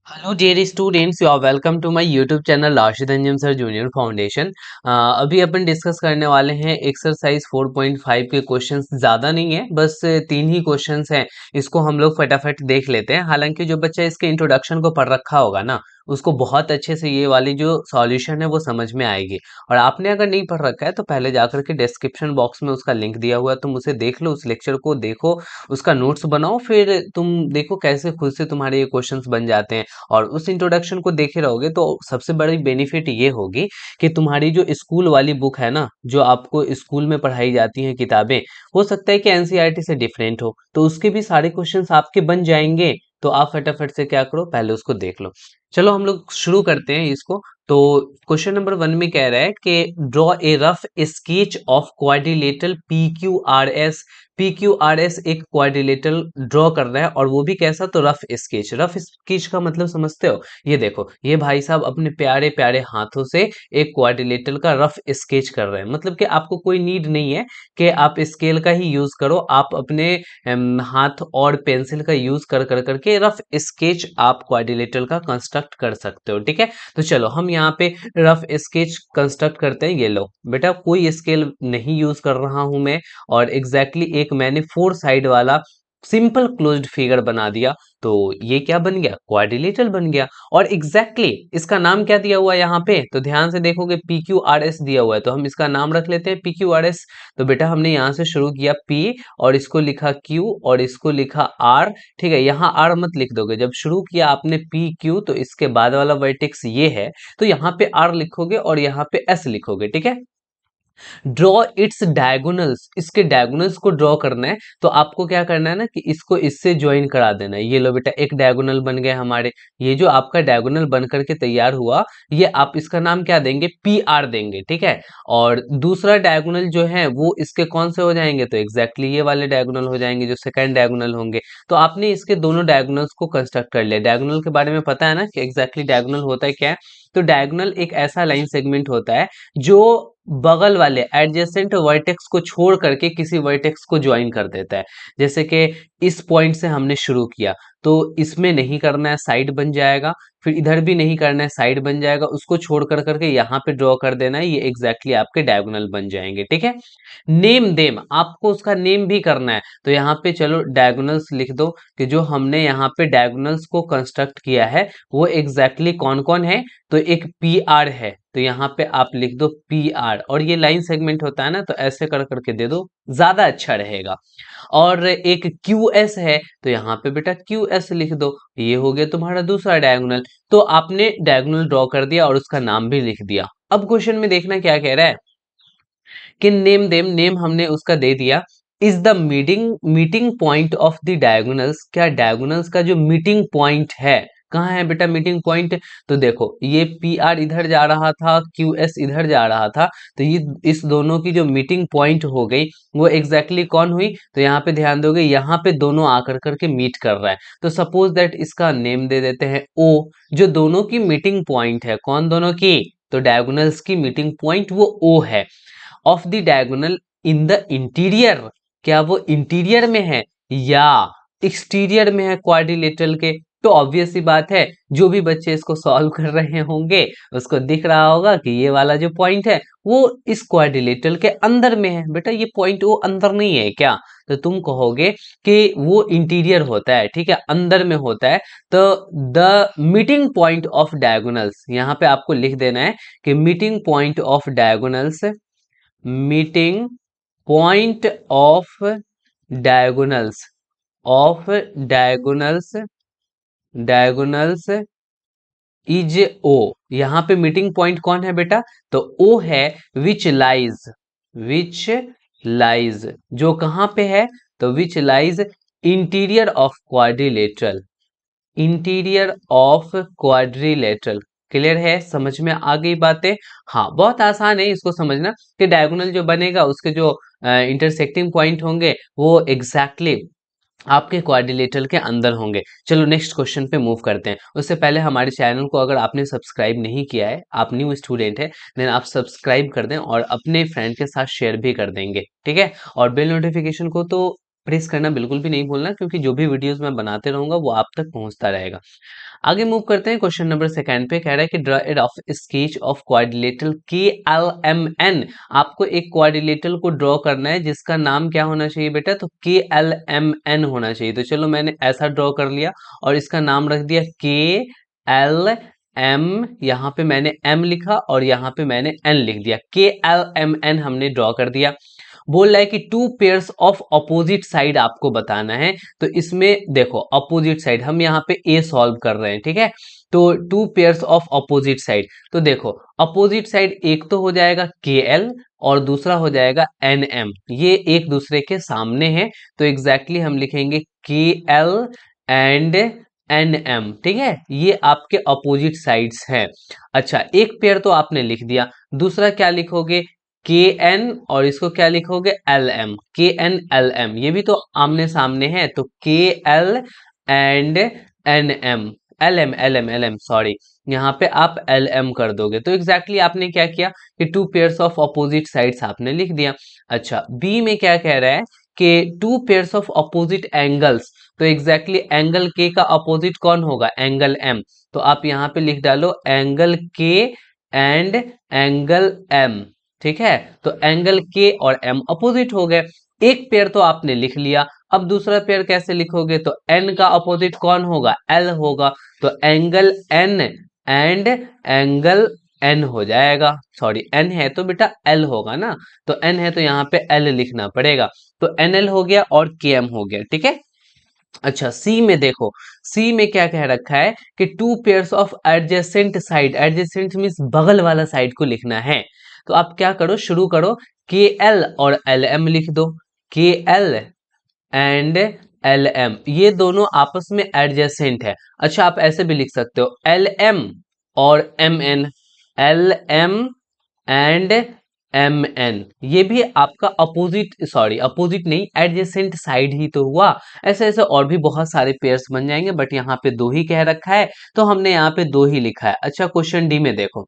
Hello dear students, you are welcome to my YouTube channel Rashid Anjum sir junior foundation. अभी अपन discuss करने वाले हैं एक्सरसाइज 4.5 के क्वेश्चंस। ज़्यादा नहीं है, बस तीन ही क्वेश्चंस हैं। इसको हम लोग फटाफट देख लेते हैं। हालांकि जो बच्चा इसके इंट्रोडक्शन को पढ़ रखा होगा ना, उसको बहुत अच्छे से ये वाली जो सॉल्यूशन है वो समझ में आएगी। और आपने अगर नहीं पढ़ रखा है तो पहले जाकर के डिस्क्रिप्शन बॉक्स में उसका लिंक दिया हुआ है, तुम उसे देख लो, उस लेक्चर को देखो, उसका नोट्स बनाओ, फिर तुम देखो कैसे खुद से तुम्हारे ये क्वेश्चंस बन जाते हैं। और उस इंट्रोडक्शन को देखे रहोगे तो सबसे बड़ी बेनिफिट ये होगी कि तुम्हारी जो स्कूल वाली बुक है ना, जो आपको स्कूल में पढ़ाई जाती हैं किताबें, हो सकता है कि एनसीईआरटी से डिफरेंट हो, तो उसके भी सारे क्वेश्चंस आपके बन जाएंगे। तो आप फटाफट से क्या करो, पहले उसको देख लो। चलो हम लोग शुरू करते हैं इसको। तो क्वेश्चन नंबर 1 में कह रहा है कि draw a rough sketch of quadrilateral P Q R S. P Q R S एक क्वाड्रिलेटरल ड्रॉ कर रहा है, और वो भी कैसा, तो रफ स्केच। रफ स्केच का मतलब समझते हो? ये देखो, ये भाई साहब अपने प्यारे प्यारे हाथों से एक क्वाड्रिलेटरल का रफ स्केच कर रहे हैं। मतलब कि आपको कोई नीड नहीं है कि आप स्केल का ही यूज करो, आप अपने हाथ और पेंसिल का यूज कर कर करके रफ स्केच आप क्वाड्रिलेटरल का कंस्ट्रक्ट कर सकते हो। ठीक है, तो चलो हम यहाँ पे रफ स्केच कंस्ट्रक्ट करते हैं। ये लो बेटा, कोई स्केल नहीं यूज कर रहा हूं मैं, और एक मैंने 4 साइड वाला सिंपल क्लोज्ड फिगर बना दिया। तो ये क्या बन गया, क्वाड्रिलेटरल बन गया। और इसका नाम क्या दिया हुआ है यहाँ पे, तो ध्यान से देखोगे पी क्यू आर एस दिया हुआ है, तो हम इसका नाम रख लेते हैं पी क्यू आर एस। तो बेटा हमने यहाँ से शुरू किया पी, और इसको लिखा क्यू, और इसको लिखा आर। ठीक है, यहाँ आर मत लिख दोगे, जब शुरू किया आपने पी क्यू तो इसके बाद वाला वर्टेक्स ये है, तो यहाँ पे आर लिखोगे और यहाँ पे एस लिखोगे। ठीक है, ड्रॉ इट्स डायगोनल्स, इसके डायगोनल्स को ड्रॉ करना है। तो आपको क्या करना है ना, कि इसको इससे ज्वाइन करा देना है। ये लो बेटा, एक डायगोनल बन गए हमारे। ये जो आपका डायगोनल बन करके तैयार हुआ, ये आप इसका नाम क्या देंगे, पी आर देंगे। ठीक है, और दूसरा डायगोनल जो है वो इसके कौन से हो जाएंगे, तो एग्जैक्टली ये वाले डायगोनल हो जाएंगे जो सेकंड डायगोनल होंगे। तो आपने इसके दोनों डायगोनल्स को कंस्ट्रक्ट कर लिया। डायगोनल के बारे में पता है ना कि एग्जैक्टली डायगोनल होता है क्या है। तो डायगोनल एक ऐसा लाइन सेगमेंट होता है जो बगल वाले एडजेसेंट वर्टेक्स को छोड़ करके किसी वर्टेक्स को ज्वाइन कर देता है। जैसे कि इस पॉइंट से हमने शुरू किया, तो इसमें नहीं करना है, साइड बन जाएगा। फिर इधर भी नहीं करना है, साइड बन जाएगा। उसको छोड़ कर करके यहाँ पे ड्रॉ कर देना है, ये एग्जैक्टली आपके डायगोनल बन जाएंगे। ठीक है, नेम देम, आपको उसका नेम भी करना है। तो यहाँ पे चलो डायगोनल्स लिख दो, कि जो हमने यहाँ पे डायगोनल्स को कंस्ट्रक्ट किया है वो एग्जैक्टली कौन कौन है। तो एक पी आर है, तो यहाँ पे आप लिख दो पी आर, और ये लाइन सेगमेंट होता है ना, तो ऐसे कर करके दे दो, ज्यादा अच्छा रहेगा। और एक क्यू एस है, तो यहाँ पे बेटा क्यू एस लिख दो, ये हो गया तुम्हारा दूसरा डायगोनल। तो आपने डायगोनल ड्रॉ कर दिया और उसका नाम भी लिख दिया। अब क्वेश्चन में देखना क्या कह रहा है, कि नेम देम, नेम हमने उसका दे दिया। Is the meeting meeting point of the diagonals, क्या डायगोनल्स का जो मीटिंग पॉइंट है, कहाँ है बेटा मीटिंग पॉइंट। तो देखो ये पी आर इधर जा रहा था, क्यू एस इधर जा रहा था, तो ये इस दोनों की जो मीटिंग पॉइंट हो गई वो एग्जैक्टली कौन हुई। तो यहाँ पे ध्यान दोगे, यहाँ पे दोनों आकर करके मीट कर रहा है। तो सपोज दैट इसका नेम दे देते हैं ओ। जो दोनों की मीटिंग पॉइंट है, कौन दोनों की, तो डायगोनल्स की मीटिंग पॉइंट वो ओ है। Of the diagonal in the interior, क्या वो इंटीरियर में है या एक्सटीरियर में है क्वाड्रिलेटरल के। तो ऑब्वियस सी बात है, जो भी बच्चे इसको सॉल्व कर रहे होंगे उसको दिख रहा होगा कि ये वाला जो पॉइंट है वो इस क्वाड्रिलेटरल के अंदर में है। बेटा ये पॉइंट वो अंदर नहीं है क्या, तो तुम कहोगे कि वो इंटीरियर होता है। ठीक है, अंदर में होता है। तो the meeting point of diagonals, यहाँ पे आपको लिख देना है कि meeting point of diagonals, meeting point diagonals of diagonals diagonals is O. यहां पे मीटिंग पॉइंट कौन है बेटा, तो ओ है। विच लाइज, जो कहां पे है, तो which lies interior of quadrilateral, interior of quadrilateral. Clear है, समझ में आ गई बातें। हाँ बहुत आसान है इसको समझना, कि डायगोनल जो बनेगा उसके जो इंटरसेक्टिंग पॉइंट होंगे वो एग्जैक्टली आपके क्वाड्रिलेटरल के अंदर होंगे। चलो नेक्स्ट क्वेश्चन पे मूव करते हैं। उससे पहले हमारे चैनल को अगर आपने सब्सक्राइब नहीं किया है, आप न्यू स्टूडेंट है, देन आप सब्सक्राइब कर दें और अपने फ्रेंड के साथ शेयर भी कर देंगे। ठीक है, और बेल नोटिफिकेशन को तो प्रेस करना बिल्कुल भी नहीं भूलना, क्योंकि जो भी वीडियोस मैं बनाते रहूंगा वो आप तक पहुंचता रहेगा। आगे मूव करते हैं। क्वेश्चन नंबर सेकंड पे कह रहा है कि draw a rough sketch of quadrilateral के एल एम एन। आपको एक क्वाड्रिलेटरल को ड्रॉ करना है जिसका नाम क्या होना चाहिए बेटा, तो के एल एम एन होना चाहिए। तो चलो मैंने ऐसा ड्रॉ कर लिया और इसका नाम रख दिया के एल एम, यहाँ पे मैंने एम लिखा और यहाँ पे मैंने एन लिख दिया, के एल एम एन हमने ड्रॉ कर दिया। बोल रहा है कि two pairs of opposite side आपको बताना है। तो इसमें देखो अपोजिट साइड हम यहाँ पे ए सॉल्व कर रहे हैं, ठीक है। तो two pairs of opposite side, तो देखो अपोजिट साइड एक तो हो जाएगा के एल और दूसरा हो जाएगा एन एम, ये एक दूसरे के सामने है। तो एग्जैक्टली हम लिखेंगे के एल एंड एन एम, ठीक है। ये आपके अपोजिट साइड्स हैं। अच्छा, एक पेयर तो आपने लिख दिया, दूसरा क्या लिखोगे, के एन और इसको क्या लिखोगे, L M, K N L M, ये भी तो आमने सामने है। तो K L and N M, L M sorry, यहाँ पे आप एल एम कर दोगे। तो एग्जैक्टली आपने क्या किया कि two pairs of opposite sides आपने लिख दिया। अच्छा, बी में क्या कह रहा है कि two pairs of opposite angles. तो एग्जैक्टली एंगल के का अपोजिट कौन होगा, एंगल एम। तो आप यहाँ पे लिख डालो एंगल के एंड एंगल एम, ठीक है। तो एंगल के और एम अपोजिट हो गए। एक पेयर तो आपने लिख लिया, अब दूसरा पेयर कैसे लिखोगे, तो एन का अपोजिट कौन होगा, एल होगा। तो angle N and angle N हो जाएगा। सॉरी, एन है तो बेटा एल होगा ना, तो एन है तो यहाँ पे एल लिखना पड़ेगा। तो एन एल हो गया और के एम हो गया, ठीक है। अच्छा, सी में देखो, सी में क्या कह रखा है कि two pairs of adjacent side, adjacent means बगल वाला साइड को लिखना है। तो आप क्या करो, शुरू करो, के एल और एल एम लिख दो, के एल एंड एल एम, ये दोनों आपस में एडजेसेंट है। अच्छा, आप ऐसे भी लिख सकते हो एल एम और M N, L M and M N, ये भी आपका अपोजिट, सॉरी अपोजिट नहीं, एडजेसेंट साइड ही तो हुआ। ऐसे ऐसे और भी बहुत सारे पेयर्स बन जाएंगे, बट यहाँ पे दो ही कह रखा है तो हमने यहाँ पे दो ही लिखा है। अच्छा, क्वेश्चन डी में देखो,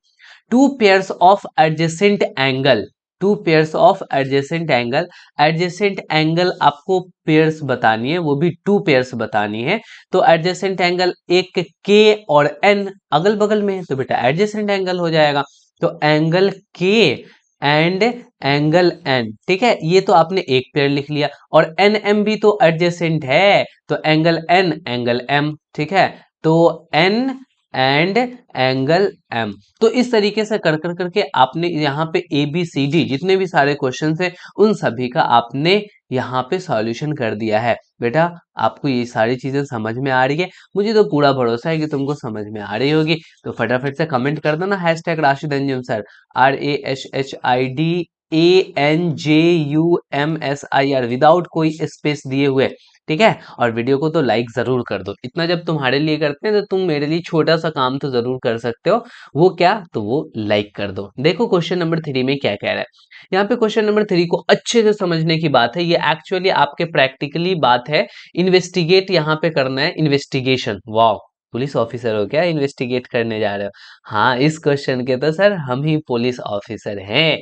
two pairs of adjacent angle, two pairs of adjacent angle, adjacent angle आपको पेयर्स बतानी है, वो भी टू पेयर्स बतानी है। तो एडजेसेंट एंगल एक के और एन अगल बगल में है, तो बेटा एडजेसेंट एंगल हो जाएगा। तो एंगल के एंड एंगल एन, ठीक है, ये तो आपने एक पेयर लिख लिया। और एन एम भी तो एडजेसेंट है, तो एंगल एन एंगल एम, ठीक है। तो एन एंड एंगल एम। तो इस तरीके से कर कर करके आपने यहाँ पे ए बी सी डी जितने भी सारे क्वेश्चन है उन सभी का आपने यहाँ पे सॉल्यूशन कर दिया है। बेटा आपको ये सारी चीजें समझ में आ रही है, मुझे तो पूरा भरोसा है कि तुमको समझ में आ रही होगी। तो फटाफट से कमेंट कर देना hashtag Rashid Anjum sir, RASHIDANJUMSIR, without कोई स्पेस दिए हुए, ठीक है। और वीडियो को तो लाइक जरूर कर दो, इतना जब तुम्हारे लिए करते हैं तो तुम मेरे लिए छोटा सा काम तो जरूर कर सकते हो। वो क्या, तो वो लाइक कर दो। देखो क्वेश्चन नंबर 3 में क्या कह रहा है। यहाँ पे क्वेश्चन नंबर 3 को अच्छे से समझने की बात है, ये एक्चुअली आपके प्रैक्टिकली बात है। इन्वेस्टिगेट यहाँ पे करना है, इन्वेस्टिगेशन। वाह, पुलिस ऑफिसर हो क्या, इन्वेस्टिगेट करने जा रहे हो। हाँ, इस क्वेश्चन के तो सर हम ही पुलिस ऑफिसर हैं।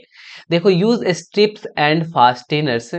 देखो, use strips and fasteners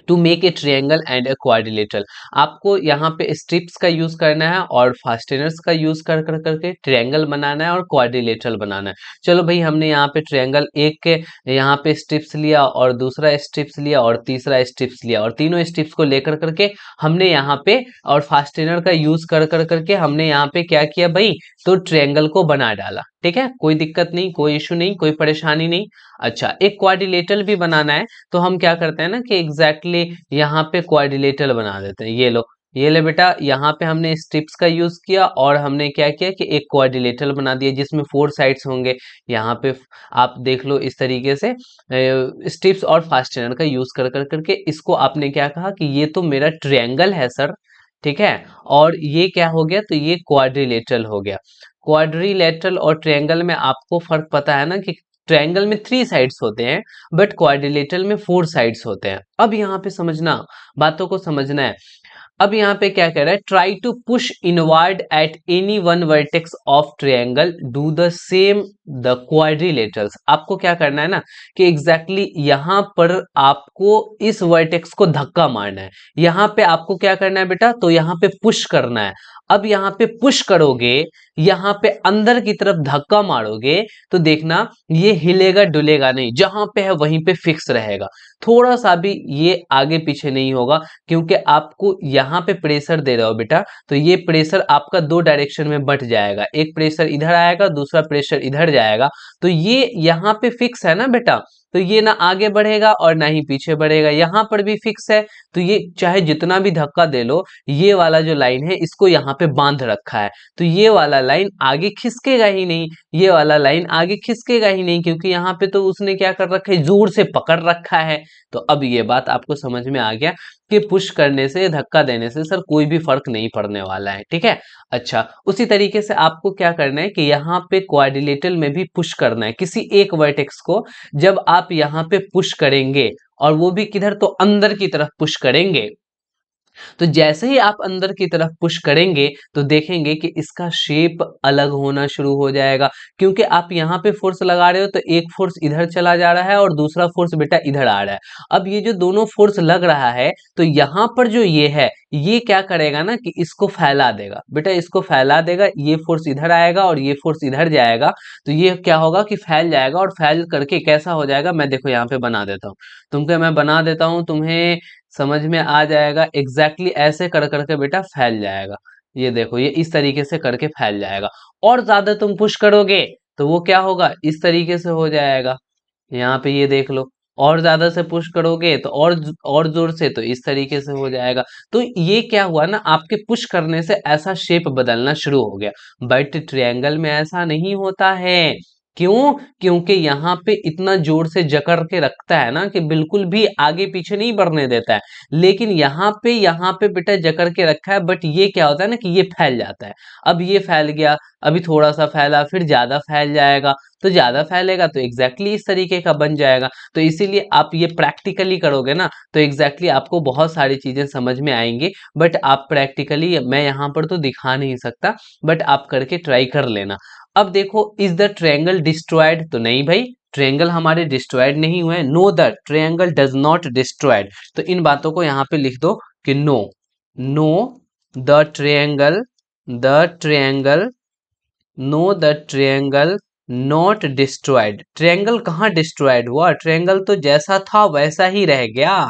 to make a triangle and a quadrilateral. आपको यहाँ पे स्ट्रिप्स का यूज करना है और फास्टेनर्स का यूज कर कर करके ट्रायंगल बनाना है और क्वाड्रिलेटरल बनाना है। चलो भाई, हमने यहाँ पे ट्रायंगल एक के यहाँ पे स्ट्रिप्स लिया और दूसरा स्ट्रिप्स लिया और तीसरा स्ट्रिप्स लिया, और तीनों स्ट्रिप्स को लेकर करके हमने यहाँ पे और फास्टेनर का यूज कर कर करके हमने यहाँ पे क्या किया भाई, तो ट्रायंगल को बना डाला, ठीक है। कोई दिक्कत नहीं, कोई इशू नहीं, कोई परेशानी नहीं। अच्छा, एक क्वाड्रिलेटरल भी बनाना है, तो हम क्या करते हैं ना कि एग्जैक्टली यहाँ पे क्वाड्रिलेटरल बना देते हैं। ये लो, ये ले बेटा, यहाँ पे हमने स्ट्रिप्स का यूज किया और हमने क्या किया कि एक क्वाड्रिलेटरल बना दिया जिसमें 4 साइड्स होंगे। यहाँ पे आप देख लो इस तरीके से स्ट्रिप्स और फास्टेनर का यूज कर कर करके इसको आपने क्या कहा कि ये तो मेरा ट्रायंगल है सर, ठीक है। और ये क्या हो गया, तो ये क्वाड्रिलेटरल हो गया। क्वाड्रिलेटरल और ट्रायंगल में आपको फर्क पता है ना कि ट्रायंगल में 3 साइड्स होते हैं बट क्वाड्रिलेटरल में 4 साइड्स होते हैं। अब यहाँ पे समझना, बातों को समझना है। अब यहाँ पे क्या कह रहा है, try to push inward at any one vertex of triangle, do the same the quadrilaterals. आपको क्या करना है ना कि एग्जैक्टली यहाँ पर आपको इस वर्टेक्स को धक्का मारना है। यहाँ पे आपको क्या करना है बेटा, तो यहाँ पे पुश करना है। अब यहाँ पे पुश करोगे, यहाँ पे अंदर की तरफ धक्का मारोगे, तो देखना ये हिलेगा डुलेगा नहीं, जहां पे है वहीं पे फिक्स रहेगा, थोड़ा सा भी ये आगे पीछे नहीं होगा। क्योंकि आपको यहाँ पे प्रेशर दे रहे हो बेटा, तो ये प्रेशर आपका दो डायरेक्शन में बंट जाएगा, एक प्रेशर इधर आएगा, दूसरा प्रेशर इधर जाएगा। तो ये यहाँ पे फिक्स है ना बेटा, तो ये ना आगे बढ़ेगा और ना ही पीछे बढ़ेगा, यहाँ पर भी फिक्स है। तो ये चाहे जितना भी धक्का दे लो, ये वाला जो लाइन है इसको यहाँ पे बांध रखा है, तो ये वाला लाइन आगे खिसकेगा ही नहीं, ये वाला लाइन आगे खिसकेगा ही नहीं, क्योंकि यहाँ पे तो उसने क्या कर रखा है, जोर से पकड़ रखा है। तो अब ये बात आपको समझ में आ गया कि पुश करने से, धक्का देने से सर कोई भी फर्क नहीं पड़ने वाला है, ठीक है। अच्छा, उसी तरीके से आपको क्या करना है कि यहाँ पे क्वाड्रिलेटरल में भी पुश करना है किसी एक वर्टेक्स को। जब आप यहाँ पे पुश करेंगे, और वो भी किधर, तो अंदर की तरफ पुश करेंगे, तो जैसे ही आप अंदर की तरफ पुश करेंगे तो देखेंगे कि इसका शेप अलग होना शुरू हो जाएगा। क्योंकि आप यहाँ पे फोर्स लगा रहे हो, तो एक फोर्स इधर चला जा रहा है और दूसरा फोर्स बेटा इधर आ रहा है। अब ये जो दोनों फोर्स लग रहा है, तो यहाँ पर जो ये है, ये क्या करेगा ना कि इसको फैला देगा बेटा, इसको फैला देगा, ये फोर्स इधर आएगा और ये फोर्स इधर जाएगा, तो ये क्या होगा कि फैल जाएगा। और फैल करके कैसा हो जाएगा, मैं देखो यहाँ पे बना देता हूँ तुमको, मैं बना देता हूँ, तुम्हें समझ में आ जाएगा। एग्जैक्टली ऐसे कर करके बेटा फैल जाएगा। ये देखो, ये इस तरीके से करके फैल जाएगा। और ज्यादा तुम पुश करोगे तो वो क्या होगा, इस तरीके से हो जाएगा। यहाँ पे ये देख लो, और ज्यादा से पुश करोगे तो और जोर से, तो इस तरीके से हो जाएगा। तो ये क्या हुआ ना, आपके पुश करने से ऐसा शेप बदलना शुरू हो गया। बट ट्रायंगल में ऐसा नहीं होता है। क्यों? क्योंकि यहाँ पे इतना जोर से जकड़ के रखता है ना कि बिल्कुल भी आगे पीछे नहीं बढ़ने देता है। लेकिन यहाँ पे बेटा जकड़ के रखा है, बट ये क्या होता है ना कि ये फैल जाता है। अब ये फैल गया, अभी थोड़ा सा फैला, फिर ज्यादा फैल जाएगा, तो ज्यादा फैलेगा तो एग्जैक्टली इस तरीके का बन जाएगा। तो इसीलिए आप ये प्रैक्टिकली करोगे ना, तो एग्जैक्टली आपको बहुत सारी चीजें समझ में आएंगी। बट आप प्रैक्टिकली, मैं यहाँ पर तो दिखा नहीं सकता, बट आप करके ट्राई कर लेना। अब देखो, इज द ट्रायंगल डिस्ट्रॉयड, तो नहीं भाई, ट्रायंगल हमारे डिस्ट्रॉयड नहीं हुए। No, the triangle does not destroyed, तो इन बातों को यहाँ पे लिख दो कि no, no the triangle, the triangle, no the triangle not destroyed. Triangle कहाँ डिस्ट्रॉयड हुआ, ट्रायंगल तो जैसा था वैसा ही रह गया।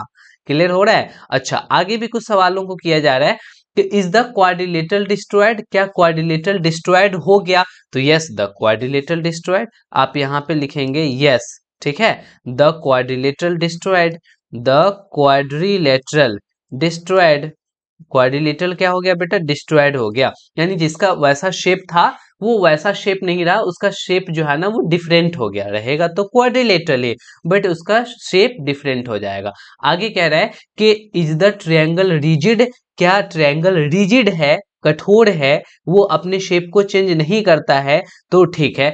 क्लियर हो रहा है? अच्छा, आगे भी कुछ सवालों को किया जा रहा है कि इज द क्वाड्रिलेटरल डिस्ट्रॉयड, क्या क्वाड्रिलेटरल डिस्ट्रॉयड हो गया, तो यस द क्वाड्रिलेटरल डिस्ट्रॉयड, आप यहाँ पे लिखेंगे यस, ठीक है, the quadrilateral destroyed, the quadrilateral destroyed. Quadrilateral क्या हो गया बेटा, डिस्ट्रॉयड हो गया, यानी जिसका वैसा शेप था वो वैसा शेप नहीं रहा, उसका शेप जो है ना वो डिफरेंट हो गया। रहेगा तो क्वाड्रिलेटरल ही, बट उसका शेप डिफरेंट हो जाएगा। आगे कह रहा है कि इज द ट्रायंगल रिजिड, क्या ट्रायंगल रिजिड है, कठोर है, वो अपने शेप को चेंज नहीं करता है, तो ठीक है।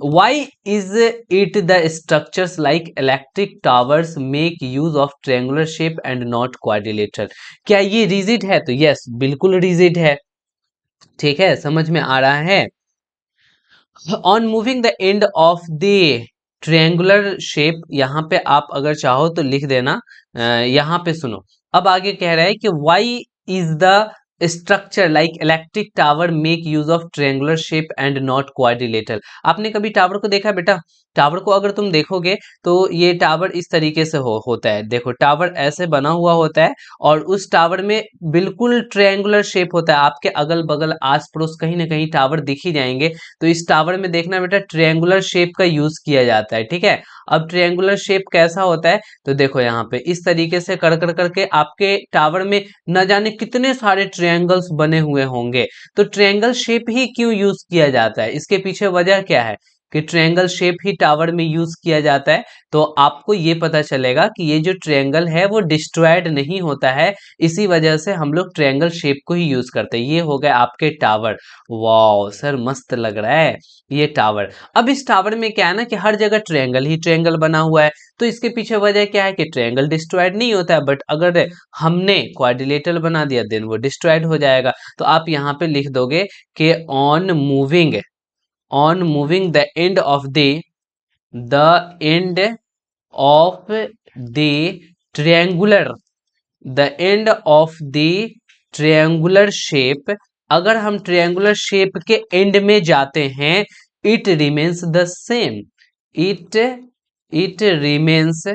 Why is it the structures like electric towers make use of triangular shape and not quadrilateral, क्या ये रिजिड है, तो यस बिल्कुल रिजिड है, ठीक है, समझ में आ रहा है। On moving the end of the triangular shape, यहाँ पे आप अगर चाहो तो लिख देना। यहाँ पे सुनो, अब आगे कह रहा है कि why is the structure like electric tower make use of triangular shape and not quadrilateral. आपने कभी टावर को देखा बेटा? टावर को अगर तुम देखोगे तो ये टावर इस तरीके से होता है। देखो, टावर ऐसे बना हुआ होता है और उस टावर में बिल्कुल ट्रायंगुलर शेप होता है। आपके अगल बगल आस पड़ोस कहीं ना कहीं टावर दिख ही जाएंगे। तो इस टावर में देखना बेटा, ट्रायंगुलर शेप का यूज किया जाता है, ठीक है। अब ट्रायंगुलर शेप कैसा होता है, तो देखो यहाँ पे इस तरीके से कर कर करके आपके टावर में न जाने कितने सारे ट्रायंगल्स बने हुए होंगे। तो ट्रायंगल शेप ही क्यों यूज किया जाता है, इसके पीछे वजह क्या है? कि ट्रायंगल शेप ही टावर में यूज किया जाता है, तो आपको ये पता चलेगा कि ये जो ट्रायंगल है वो डिस्ट्रॉयड नहीं होता है, इसी वजह से हम लोग ट्रायंगल शेप को ही यूज करते हैं। ये हो गए आपके टावर। वाह सर, मस्त लग रहा है ये टावर। अब इस टावर में क्या है ना कि हर जगह ट्रायंगल ही ट्रायंगल बना हुआ है, तो इसके पीछे वजह क्या है कि ट्रायंगल डिस्ट्रॉयड नहीं होता है, बट अगर हमने क्वाड्रिलेटरल बना दिया देन वो डिस्ट्रॉयड हो जाएगा। तो आप यहाँ पे लिख दोगे कि on moving the end of the triangular the end of the triangular shape, अगर हम ट्रायंगुलर शेप के एंड में जाते हैं, it remains the same. It it remains,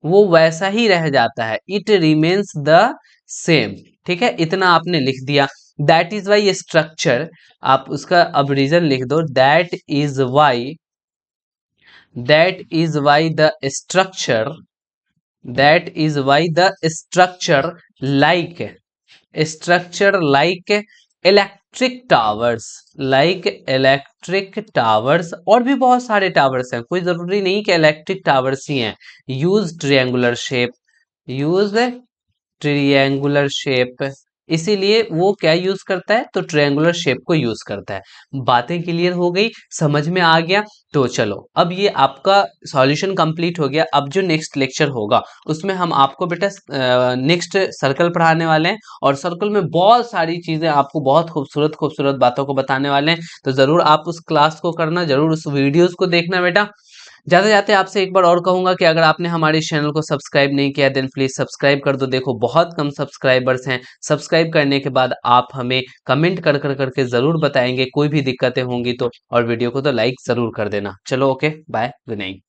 वो वैसा ही रह जाता है। It remains the same. ठीक है, इतना आपने लिख दिया। दैट इज वाई स्ट्रक्चर, आप उसका अब रीजन लिख दो। That is why the structure like electric towers, और भी बहुत सारे टावर्स हैं, कोई जरूरी नहीं कि इलेक्ट्रिक टावर्स ही हैं। यूज ट्रिएंगुलर शेप, इसीलिए वो क्या यूज करता है, तो ट्रायंगुलर शेप को यूज करता है। बातें क्लियर हो गई, समझ में आ गया। तो चलो, अब ये आपका सॉल्यूशन कंप्लीट हो गया। अब जो नेक्स्ट लेक्चर होगा उसमें हम आपको बेटा नेक्स्ट सर्कल पढ़ाने वाले हैं, और सर्कल में बहुत सारी चीजें आपको बहुत खूबसूरत खूबसूरत बातों को बताने वाले हैं। तो जरूर आप उस क्लास को करना, जरूर उस वीडियोस को देखना बेटा। जाते जाते आपसे एक बार और कहूंगा कि अगर आपने हमारे चैनल को सब्सक्राइब नहीं किया देन प्लीज सब्सक्राइब कर दो। देखो बहुत कम सब्सक्राइबर्स हैं। सब्सक्राइब करने के बाद आप हमें कमेंट कर कर करके जरूर बताएंगे, कोई भी दिक्कतें होंगी तो, और वीडियो को तो लाइक जरूर कर देना। चलो ओके, बाय, गुड नाइट।